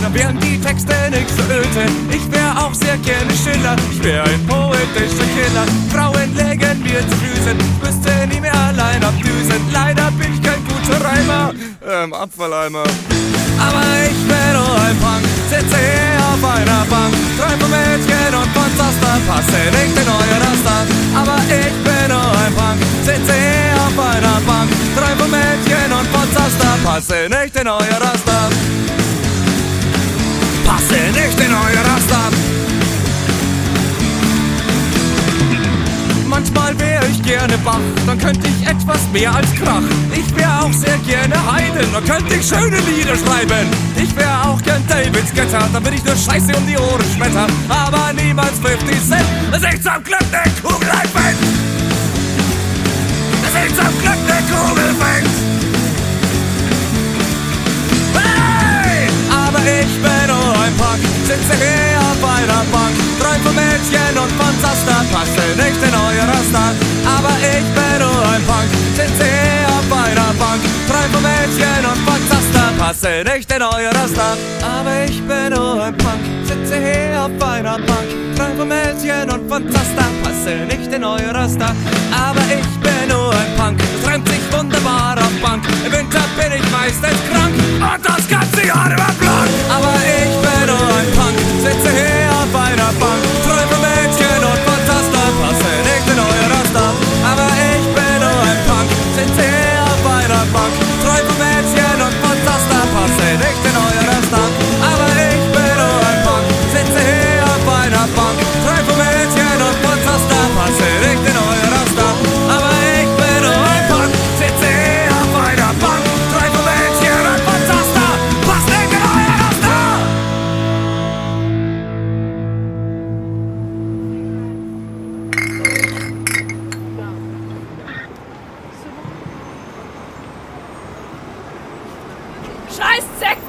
Dann wären die Texte nix so öde. Ich wär auch sehr gerne Schiller, ich wär ein poetischer Killer. Frauen legen mir zu Füßen, müsste nie mehr allein abdüsen. Leider bin ich kein guter Reimer, Abfalleimer. Aber ich bin nur ein Punk, sitze hier auf einer Bank. Träum vom Mädchen und von Zaster, passe nicht in euer Raster. Aber ich bin nur ein Punk, sitze hier auf einer Bank. Träum vom Mädchen und von Zaster, passe nicht in euer Raster. Passe nicht in euer Raster. Manchmal wär ich gerne Bach, dann könnte ich etwas mehr als Krach. Ich wär auch sehr gerne Haydn, dann könnte ich schöne Lieder schreiben. Ich wär auch gern Davids Getter, dann würde ich nur Scheiße um die Ohren schmettern. Aber niemals 50 Cent, dass ich zum Glück ne Kugel einfängt. Dass ich zum Glück ne Kugel fängt. Aber ich bin nur ein Punk, sitze hier auf einer Bank. Träum vom Mädchen und von Zaster, passe nicht in euer Raster. Aber ich bin nur ein Punk, sitze hier auf einer Bank. Träum vom Mädchen und von Zaster, passe nicht in euer Raster. Aber ich bin nur ein Punk, sitze hier auf einer Bank. Träum vom Mädchen und von Zaster, passe nicht in euer Raster. Aber ich bin nur ein Punk, das reimt sich wunderbar auf Bank. Im Winter bin ich meistens krank und das ganze Jahr über blank. Aber ich bin nur ein Punk, sitze hier auf einer Bank. Träum vom Mädchen und von Zaster, passe nicht in euer Raster. Aber ich bin nur ein Punk, sitze hier auf einer Bank. Träum vom Mädchen und von Zaster, passe nicht in euer Raster. Aber ich bin nur ein Punk, sitze hier auf einer Bank. Träum vom Mädchen und von Zaster, passe nicht in euer Raster. Aber ich bin nur ein Punk, sitze hier auf einer Bank. Träum vom Mädchen und von Zaster, passe nicht in euer Raster. Scheiß Zeck!